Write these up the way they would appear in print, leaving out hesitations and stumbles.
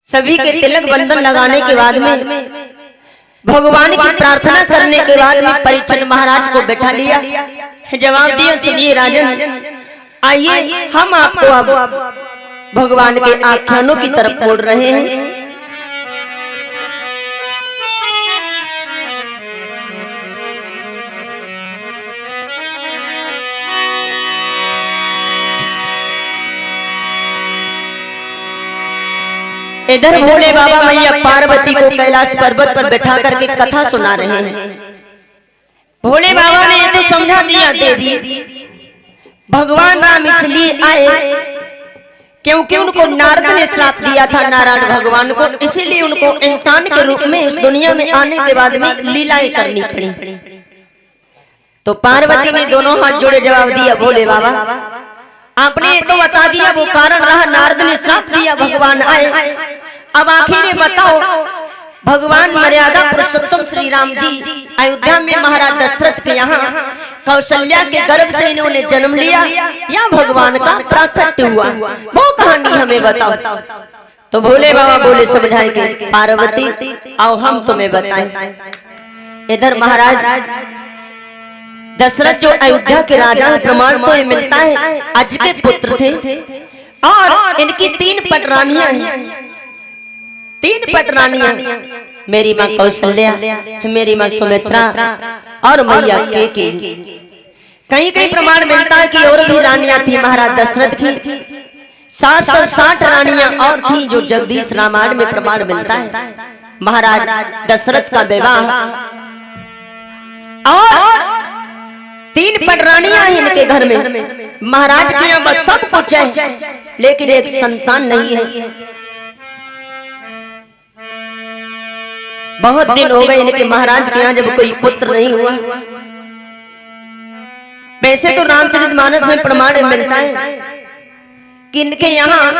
सभी के तिलक बंधन लगाने के बाद में भगवान की प्रार्थना करने के बाद में परीक्षित महाराज को बैठा लिया। जवाब दिया, सुनिए राजन, आइए हम आपको अब भगवान के आख्यानों की तरफ मोड़ रहे हैं। इधर भोले बाबा मैया पार्वती को कैलाश पर्वत पर बैठा करके कथा सुना रहे हैं। भोले बाबा ने तो समझा दिया, देवी भगवान राम इसलिए आए क्योंकि उनको नारद ने श्राप दिया था नारायण भगवान को, इसीलिए उनको इंसान के रूप में इस दुनिया में आने के बाद में लीलाएं करनी पड़ी। तो पार्वती ने दोनों हाथ जोड़े जवाब दिया, भोले बाबा आपने तो बता दिया वो कारण रहा, नारद ने श्राप दिया भगवान आए, अब आखिर बताओ भगवान मर्यादा पुरुषोत्तम श्री राम जी अयोध्या में महाराज दशरथ के यहाँ कौशल्या के गर्भ से इन्होंने जन्म लिया या भगवान का प्राकट्य हुआ, वो कहानी हमें बताओ। तो भोले बाबा बोले समझाएंगे, पार्वती आओ हम तुम्हें बताएं। इधर महाराज दशरथ जो अयोध्या के राजा प्रमाण तो ये मिलता है अज के पुत्र थे और इनकी 3 पटरानियां हैं। 3 पटरानियां, मेरी माँ कौशल्या, मेरी माँ सुमित्रा और मैया के। कहीं कहीं प्रमाण मिलता है कि और भी रानियां थी महाराज दशरथ की, 760 रानियां और थी जो जगदीश रामायण में प्रमाण मिलता है। महाराज दशरथ का विवाह और 3 पटरानियां हैं इनके घर में। महाराज के यहाँ बस सब कुछ है लेकिन एक संतान नहीं है। बहुत दिन हो गए इनके महाराज के यहाँ जब कोई पुत्र नहीं हुआ। वैसे तो रामचरितमानस में प्रमाण मिलता है कि इनके यहाँ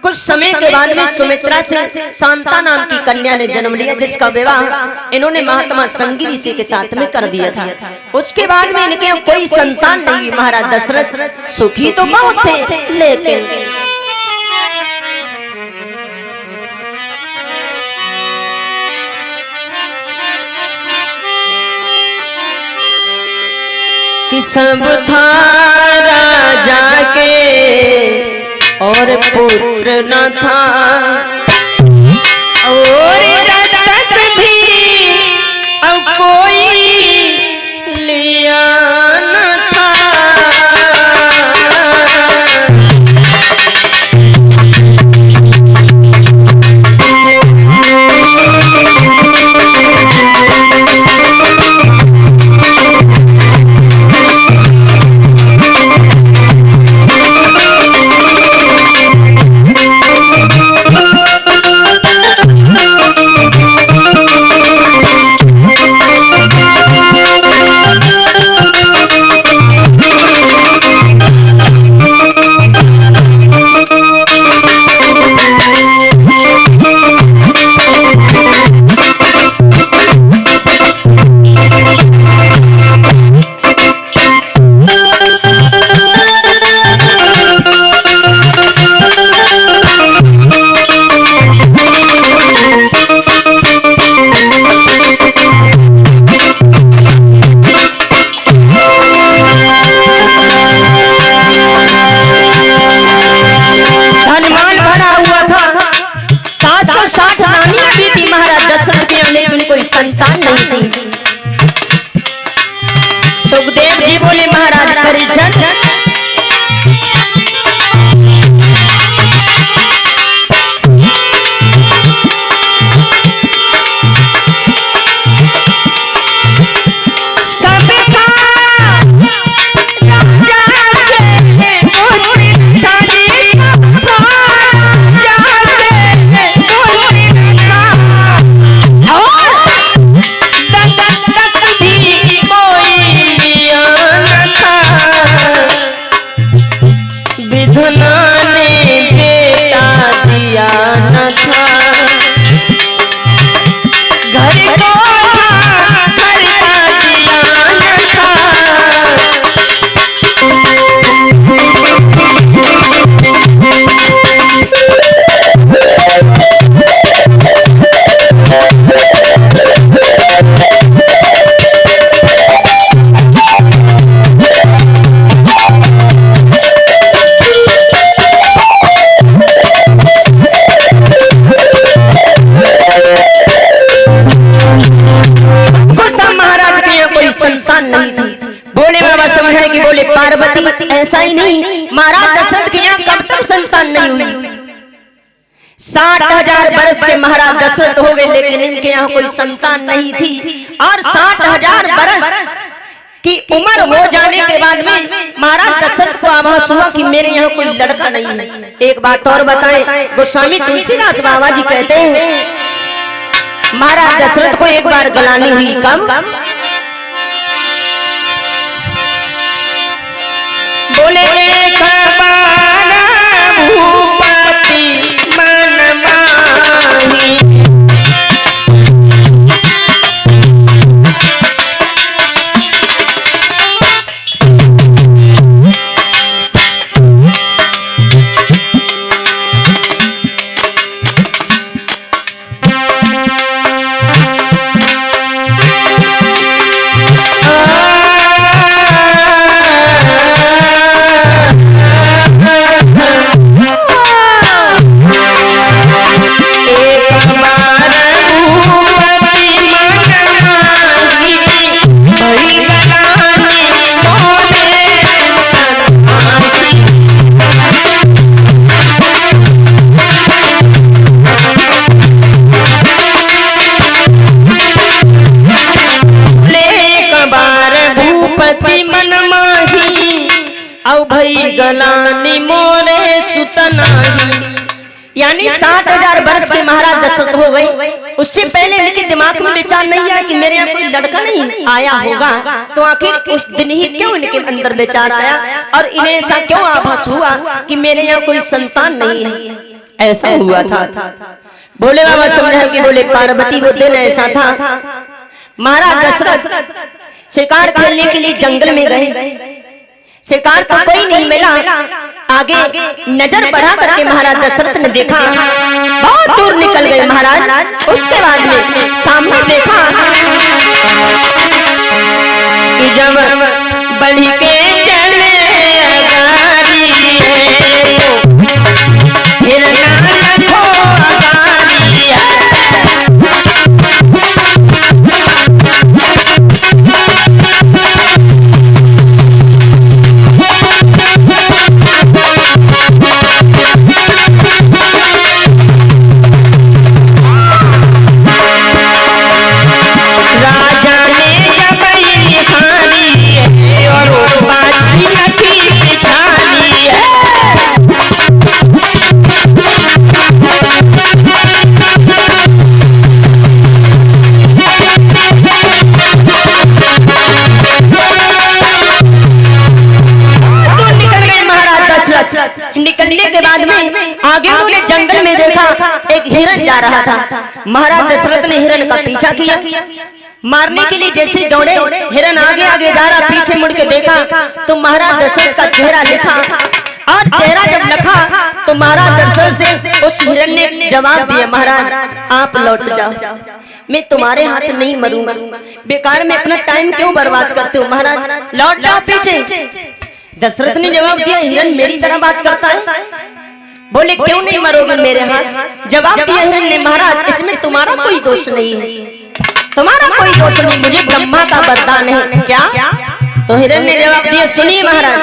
कुछ समय के बाद में सुमित्रा से शांता नाम की कन्या ने जन्म लिया, जिसका विवाह इन्होंने महात्मा संगी ऋषि के साथ में कर दिया था। उसके बाद में इनके कोई संतान नहीं। महाराज दशरथ सुखी तो बहुत थे लेकिन कि सब था राजा के और पुत्र न था और रतन भी अब कोई लिया न था। संतान नहीं थी। सुखदेव जी बोले महाराज परीक्षित कोई लिया ऐसा ही नहीं, महाराज दशरथ के यहाँ कब तक संतान नहीं हुई। 60,000 वर्ष के महाराज दशरथ हो गए, लेकिन इनके यहाँ कोई संतान नहीं थी। और 60,000 वर्ष की उम्र हो जाने के बाद में महाराज दशरथ को आभास हुआ कि मेरे यहाँ कोई लड़का नहीं है। एक बात और बताएं, गोस्वामी तुलसीदास बाबा जी कहते हैं महाराज दशरथ को एक बार गलानी हुई। कब? बोले एक बार भूपति मन माही, गलानी मोरे सुतनाही। यानी 60,000 वर्ष के महाराज दशरथ हो गए, उससे पहले इनके दिमाग में विचार नहीं आया कि मेरे यहाँ कोई लड़का नहीं आया होगा। तो आखिर उस दिन ही क्यों इनके अंदर विचार आया और इन्हें ऐसा क्यों आभास हुआ कि मेरे यहाँ कोई संतान नहीं है? ऐसा हुआ था। बोले बाबा समझा कि बोले पार्वती वो दिन ऐसा था, महाराज दशरथ शिकार खेलने के लिए जंगल में गए। शिकार तो कोई नहीं मिला। आगे नजर बढ़ा करके महाराज दशरथ ने देखा, बहुत दूर निकल गए महाराज। उसके बाद में सामने देखा कि जब बढ़ के चले अगारी हिरना लखो अगारी निकलने के बाद में आगे उन्होंने जंगल में देखा एक हिरन जा रहा था। महाराज दशरथ ने हिरन का पीछा किया, मारने के लिए जैसे दौड़े, हिरन आगे आगे जा रहा, पीछे मुड़ के देखा तो महाराज दशरथ का चेहरा लिखा। और चेहरा जब लिखा तो महाराज दशरथ से उस हिरन ने जवाब दिया, महाराज आप लौट जाओ, मैं तुम्हारे हाथ नहीं मरूंगा, बेकार में अपना टाइम क्यों बर्बाद करते हो, महाराज लौट जाओ पीछे। दशरथ ने जवाब दिया, हिरन मेरी तरह बात करता है? बोले क्यों नहीं मरोगे मेरे हाथ? जवाब दिया हिरन ने, महाराज इसमें तुम्हारा कोई दोष नहीं है, तुम्हारा कोई दोष नहीं, मुझे ब्रह्मा का वरदान है। क्या? तो हिरन ने जवाब दिया, सुनिए महाराज।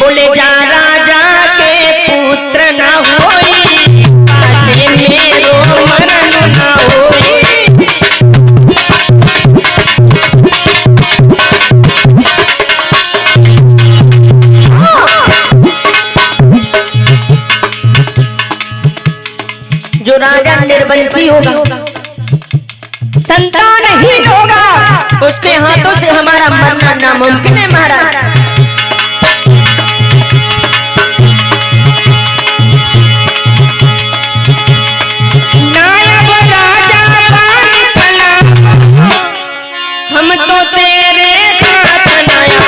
बोले जा राजा के पुत्र न होई, पासे मेरो मरण न होई। जो राजा निर्वंशी होगा, संतानहीन होगा, उसके हाथों से हमारा मरना नामुमकिन है महाराज। नायब राजा बन चला, हम तो तेरे साथ नया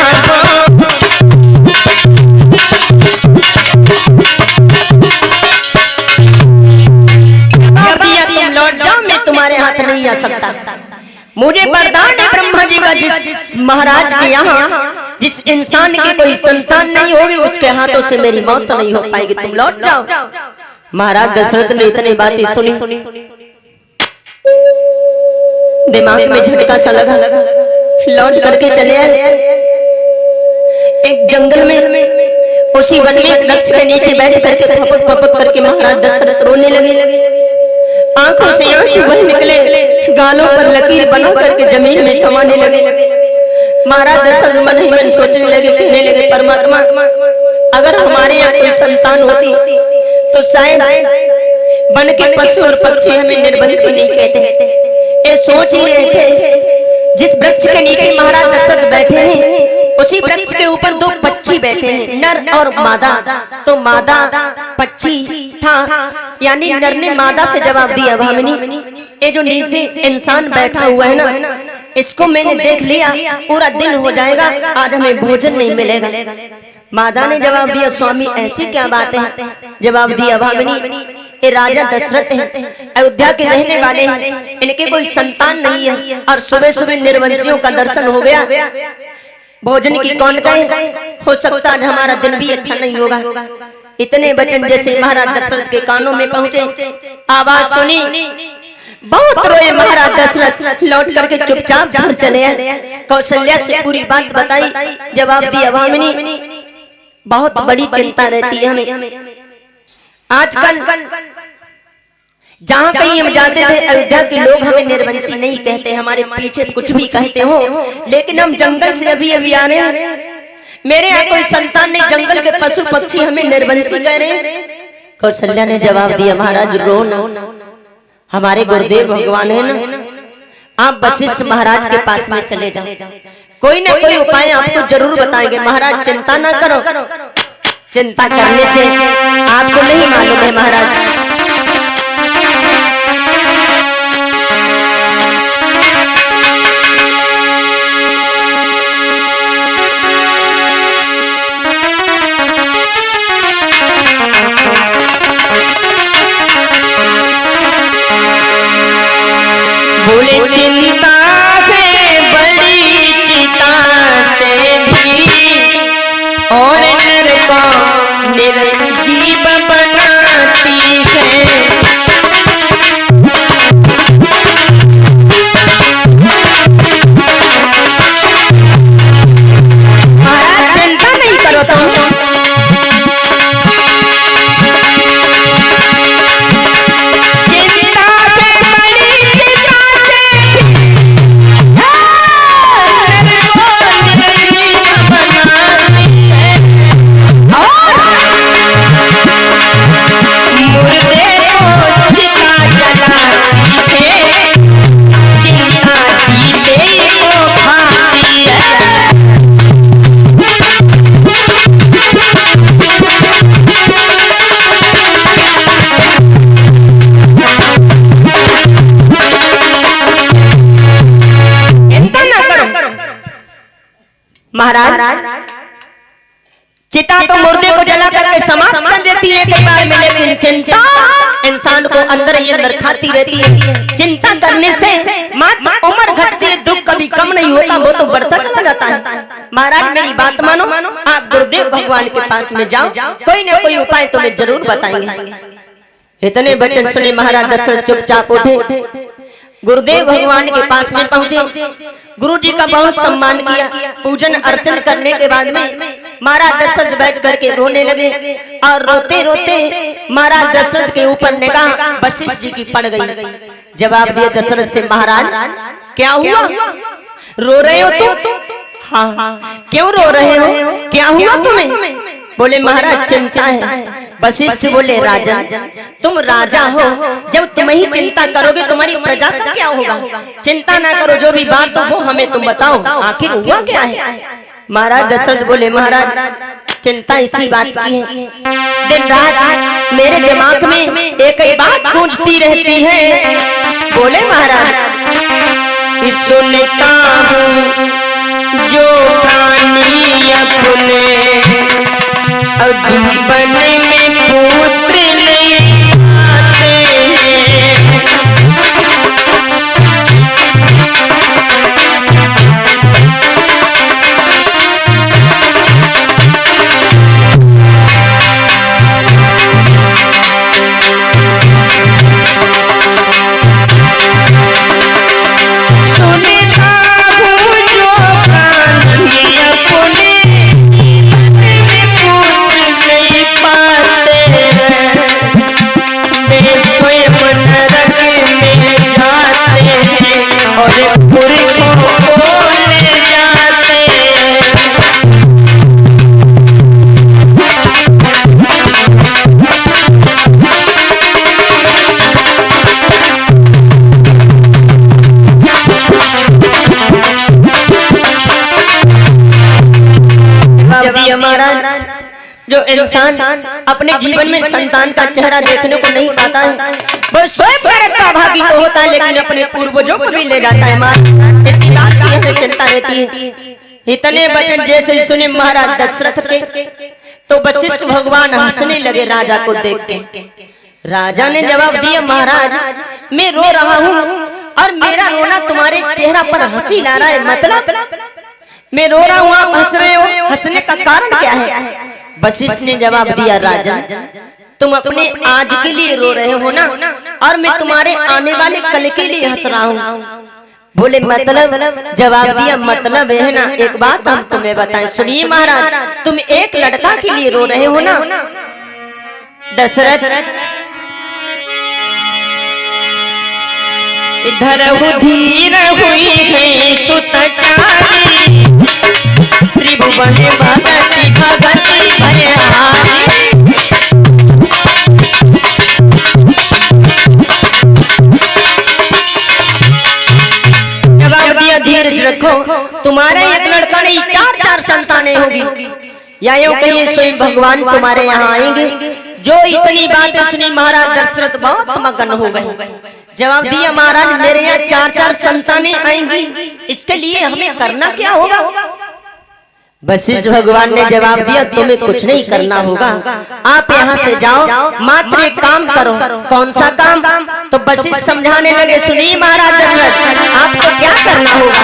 तुम्हारे हाथ नहीं आ सकता। मुझे वरदान है ब्रह्मा जी का, जिस महाराज के यहाँ जिस इंसान की कोई संतान नहीं होगी उसके हाथों से मेरी मौत तो नहीं हो पाएगी, तुम लौट जाओ। महाराज दशरथ ने इतनी बातें सुनी, दिमाग में झटका सा लगा, लौट करके चले आए। एक जंगल में उसी वन में एक वृक्ष के नीचे बैठ करके फपक फपक करके महाराज दशरथ रोने लगे। आंखों से आंसू बह निकले, गालों पर लकीर बना करके जमीन में समाने लगे। महाराज दशरथ मन ही मन सोचने लगे, कहने लगे, परमात्मा अगर हमारे यहाँ कोई संतान होती तो शायद वन के पशु और पक्षी हमें निर्वंशी नहीं कहते। ये सोच ही रहे थे। जिस वृक्ष के नीचे महाराज दशरथ बैठे हैं उसी वृक्ष के ऊपर दो पक्षी बैठे हैं, नर और मादा। तो मादा पक्षी था, यानी नर ने मादा से जवाब दिया, भामिनी ये जो नीचे इंसान बैठा हुआ है ना, इसको मैंने देख लिया, पूरा दिन हो जाएगा, आज हमें भोजन नहीं मिलेगा। मादा ने जवाब दिया, स्वामी ऐसी क्या बात है? जवाब दिया, भामिनी ये राजा दशरथ हैं, अयोध्या के रहने वाले हैं, इनके कोई संतान नहीं है और सुबह सुबह निर्वंशियों का दर्शन हो गया। भोजन की कौन कहे, हो सकता है हमारा दिन भी अच्छा नहीं होगा। इतने वचन जैसे महाराज दशरथ के कानों में पहुंचे, आवाज सुनी, बहुत रोए महाराज दशरथ, लौट करके चुपचाप घर चले आए। कौशल्या से पूरी बात बताई, जवाब दिया, भामिनी बहुत बड़ी चिंता रहती है हमें। आजकल जहाँ कहीं हम जाते थे अयोध्या के लोग हमें निर्वंशी नहीं कहते, हमारे पीछे कुछ भी कहते हो, लेकिन हम जंगल से अभी अभी आ रहे हैं, मेरे यहाँ कोई संतान नहीं, जंगल के पशु पक्षी हमें निर्वंशी कह रहे हैं। कौशल्या ने जवाब दिया, महाराज रो ना, हमारे गुरुदेव भगवान है ना, आप वशिष्ठ महाराज के पास में चले जाओ, कोई ना कोई उपाय आपको जरूर बताएंगे। महाराज चिंता ना करो, चिंता करने से आपको नहीं मालूम है महाराज, बोले चिंता है बड़ी चिता से भी और नर को निर्जीव बनाती है। महाराज चिंता नहीं करो तुम, महाराज चिता तो मुर्दे को जला करके समाप्त कर देती है कई बार में, लेकिन चिंता इंसान को अंदर ही अंदर खाती रहती है। चिंता करने से मात्र उम्र घटती है, दुख कभी कम नहीं होता, वो तो बढ़ता चला जाता है। महाराज मेरी बात मानो, आप गुरुदेव भगवान के पास में जाओ, कोई ना कोई उपाय तुम्हें जरूर बताएंगे। इतने वचन सुने महाराज दशरथ चुपचाप उठे, गुरुदेव भगवान के पास में पहुंचे, गुरु जी का बहुत सम्मान किया। पूजन अर्चन करने के बाद में महाराज दशरथ बैठ करके रोने लगे और रोते रोते महाराज दशरथ के ऊपर निगाह वशिष्ठ जी की पड़ गई। जवाब दिया दशरथ से, महाराज क्या हुआ, रो रहे हो तुम? हाँ, क्यों रो रहे हो, क्या हुआ तुम्हें? बोले महाराज चिंता है। वशिष्ठ बोले, राजन तुम राजा हो, जब तुम ही चिंता करोगे तुम्हारी प्रजा का क्या होगा? चिंता ना करो, जो भी बात हो वो हमें तुम बताओ, आखिर हुआ क्या है? महाराज दशरथ बोले, महाराज चिंता इसी बात की है, दिन रात मेरे दिमाग में एक ही बात गूंजती रहती है। बोले महाराज सुनता हूँ जो प्राणी अपने और जीवन में पुत्र नहीं आते हैं, सुनता हूँ जो इंसान अपने जीवन में संतान का चेहरा देखने को नहीं पाता है वो स्वयं भारत का भागी तो होता है, लेकिन अपने पूर्वजों को भी ले जाता है। माँ, इसी बात की हमें चिंता रहती है। इतने वचन जैसे सुने महाराज दशरथ के तो वशिष्ठ भगवान हंसने लगे राजा को देख के। राजा ने जवाब दिया, महाराज मैं रो रहा हूँ और मेरा रोना तुम्हारे चेहरा पर हंसी ला रहा है, मतलब मैं रो रहा हूँ आप हंस रहे हो, हंसने का कारण क्या है? वशिष्ठ ने जवाब दिया, राजा तुम अपने आज के लिए रो रहे हो ना, और मैं तुम्हारे आने वाले कल के लिए हंस रहा हूँ। बोले मतलब? जवाब दिया, मतलब है ना, एक बात हम तुम्हें बताएं, सुनिए महाराज, तुम एक लड़का के लिए रो रहे हो ना। दशरथ इधर धीर हुई है सुतचारी, त्रिभुवन भगति भगति भयहारी। जवाब दिया, धीरज रखो, तुम्हारे एक लड़का नहीं चार चार संतानें होगी, या यूं कहिए स्वयं भगवान तुम्हारे यहाँ आएंगे। जो इतनी बातें सुनी महाराज दशरथ बहुत मगन हो गए। जवाब दिया, महाराज मेरे यहाँ चार चार संतानें आएंगी, इसके लिए हमें करना क्या होगा? वशिष्ठ भगवान ने जवाब दिया, तुम्हें कुछ नहीं करना होगा, आप यहाँ से जाओ, मात्र एक काम करो। कौन सा काम? तो वशिष्ठ समझाने लगे, सुनिए महाराज दशरथ, आपको क्या करना होगा?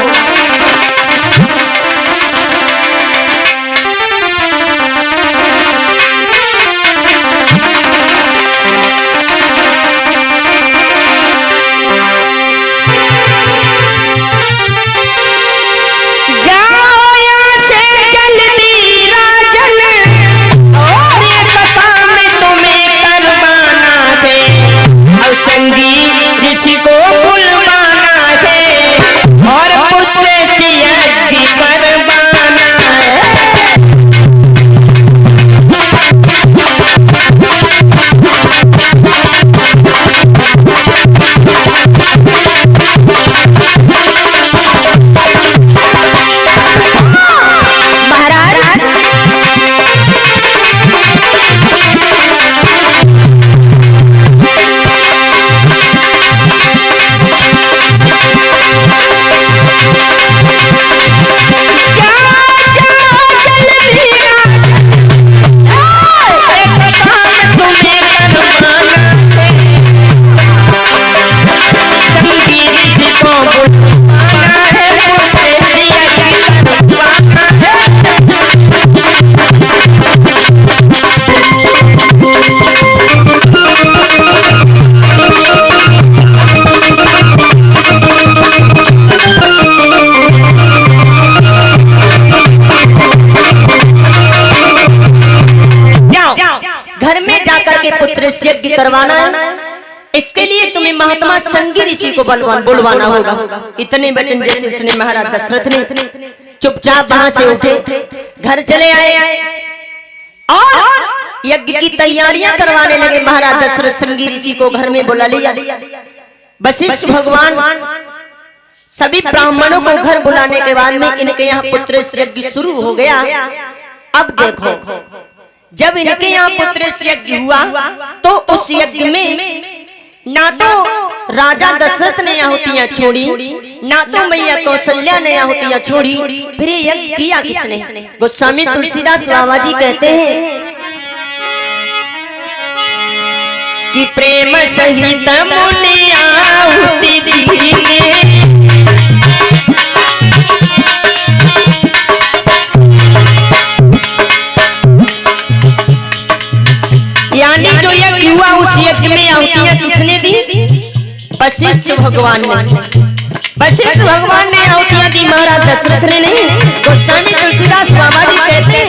यज्ञ करवाना है, इसके लिए तुम्हें महात्मा संगी ऋषि को बुलवाना होगा। इतने वचन जैसे सुने महाराज दशरथ ने चुपचाप वहां से उठे, घर चले आए और यज्ञ की तैयारियां करवाने लगे। महाराज दशरथ संगी ऋषि को घर में बुला लिया। वशिष्ठ भगवान सभी ब्राह्मणों को घर बुलाने के बाद में इनके यहाँ पुत्र यज्ञ शुरू हो गया। अब देखो, जब इनके यहाँ पुत्र यज्ञ हुआ तो उस यज्ञ में ना तो राजा दशरथ ने आहुतियां छोड़ी, ना तो मैया कौशल्या ने आहुतियां छोड़ी, फिर ये यज्ञ किया किसने? गोस्वामी तुलसीदास बाबा जी कहते हैं कि प्रेम सहित मुनि आहुति दीने, यानी जो यज्ञ हुआ उस यज्ञ में आहुतियां किसने दी? वशिष्ठ भगवान ने। वशिष्ठ भगवान ने आहुतियां दी, महाराज दशरथ ने नहीं। गोस्वामी तुलसीदास बाबा जी कहते हैं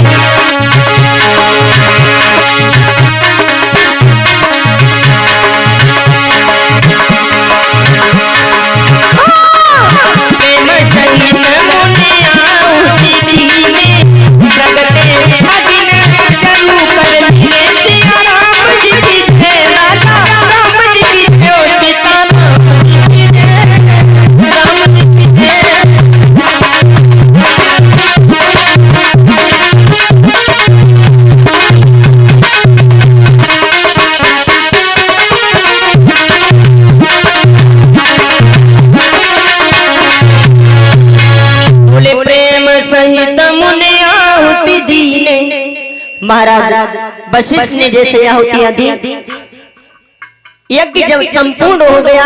महाराज वशिष्ठ ने जैसे आहुतियां दी, यज्ञ जब संपूर्ण हो गया,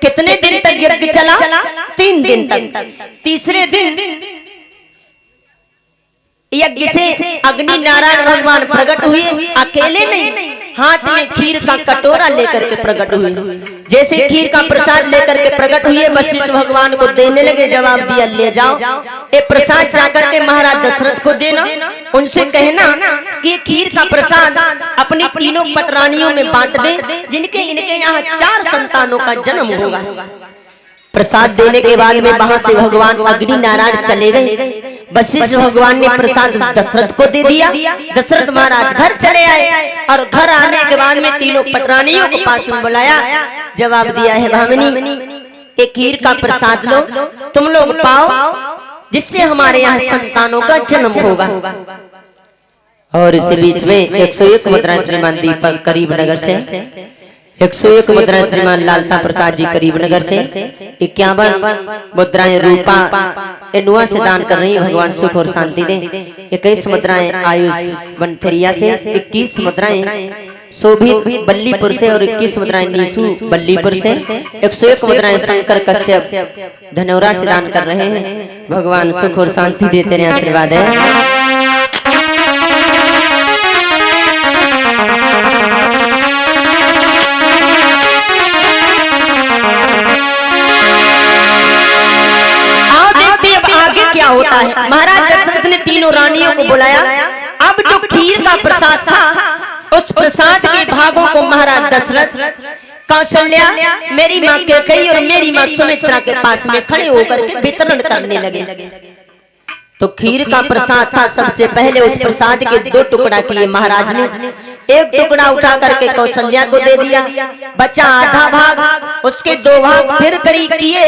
कितने दिन तक यज्ञ चला? 3 दिन तक। तीसरे दिन यज्ञ से अग्नि नारायण भगवान प्रकट हुए, अकेले नहीं, हाथ में खीर का कटोरा लेकर के प्रकट हुए। जैसे खीर का प्रसाद लेकर के प्रकट हुए, वशिष्ठ भगवान को देने लगे, जवाब दिया ले जाओ ये प्रसाद जाकर के महाराज दशरथ को देना, उनसे कहना कि खीर का प्रसाद अपनी तीनों पटरानियों में बांट दे, जिनके इनके यहाँ 4 संतानों का जन्म होगा। प्रसाद देने के बाद में वहां से भगवान अग्नि नारायण चले गए। वशिष्ठ भगवान ने प्रसाद दशरथ को दे दिया। दशरथ महाराज घर चले आए और घर आने के बाद में तीनों पटरानियों को पास में बुलाया, जवाब दिया है भामिनी एक खीर का प्रसाद लो, तुम लोग पाओ, जिससे हमारे यहाँ संतानों का जन्म होगा। और इसी बीच में 101 मुद्रा श्रीमान दीपक करीबनगर से, 101 मुद्राएं श्रीमान लालता प्रसाद जी करीबनगर से, 51 मुद्राएं रूपा एनुआ से दान कर रही है, भगवान सुख और शांति दे। 21 मुद्राएं आयुष बनथरिया से, 21 मुद्राएं शोभित बल्लीपुर से और 21 मुद्राएं नीसू बल्लीपुर से, 101 मुद्राएं शंकर कश्यप धनौरा से दान कर रहे हैं। भगवान सुख और शांति देते रहे, आशीर्वाद है। होता है महाराज दशरथ ने तीनों रानियों को बुलाया। अब जो खीर का प्रसाद था, उस प्रसाद के भागों को महाराज दशरथ, कौशल्या, मेरी माँ कैकेयी और मेरी माँ सुमित्रा के पास में खड़े होकर के वितरण करने लगे। तो खीर का प्रसाद था, सबसे पहले उस प्रसाद के 2 टुकड़ा किए महाराज ने। एक टुकड़ा उठा करके कौशल्या को दे दिया, बचा आधा भाग, उसके 2 भाग फिर करीब किए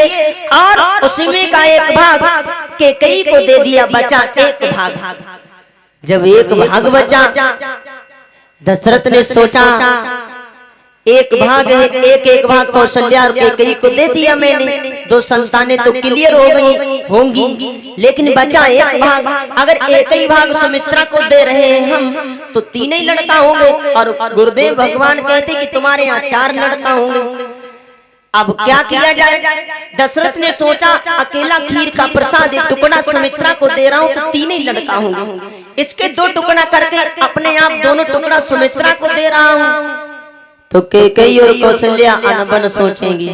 और उसमें का 1 भाग कैकेयी को दे दिया, बचा 1 भाग। जब 1 भाग बचा, दशरथ ने सोचा 1 भाग है, एक भाग कौशल्या और कैकेयी को दे दिया मैंने, 2 संतानें तो क्लियर हो गई होंगी, लेकिन बचा 1 भाग। अगर एक ही भाग सुमित्रा को दे रहे हैं हम, तो 3 ही लड़का होंगे, और गुरुदेव भगवान कहते कि तुम्हारे यहाँ 4 लड़का होंगे। अब क्या किया जाए? दशरथ ने सोचा अकेला खीर का प्रसाद 1 टुकड़ा सुमित्रा को दे रहा हूँ, तो 3 ही लड़का होंगे, इसके 2 टुकड़ा करके अपने आप 2 टुकड़ा सुमित्रा को दे रहा हूँ। तो कैकेयी और कौशल्या अनबन सोचेंगी,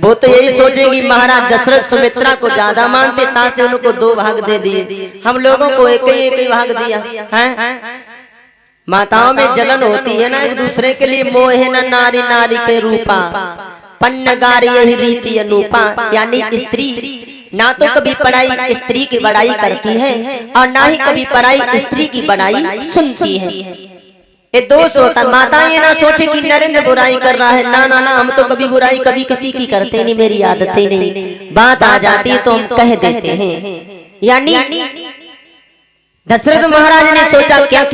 वो तो यही सोचेंगी महाराज दशरथ सुमित्रा को ज्यादा मानते, तासे उनको 2 भाग दे दिए, हम लोगों को एक ही भाग दिया है। माताओं में जलन होती है ना एक दूसरे के लिए, मोह है न नारी नारी के रूपा, पन्नगार यही रीति अनूपा, यानी स्त्री ना तो कभी पराई स्त्री की बड़ाई करती है और ना ही कभी पराई स्त्री की बड़ाई सुनती है। ये दोष होता है। माता ये ना सोचे कि नरेंद्र बुराई कर रहा है, ना ना ना, हम तो कभी बुराई कभी किसी की करते नहीं, मेरी आदत ही नहीं, बात आ जाती है तो हम कह देते हैं। यानी दशरथ महाराज ने सोचा क्या किया?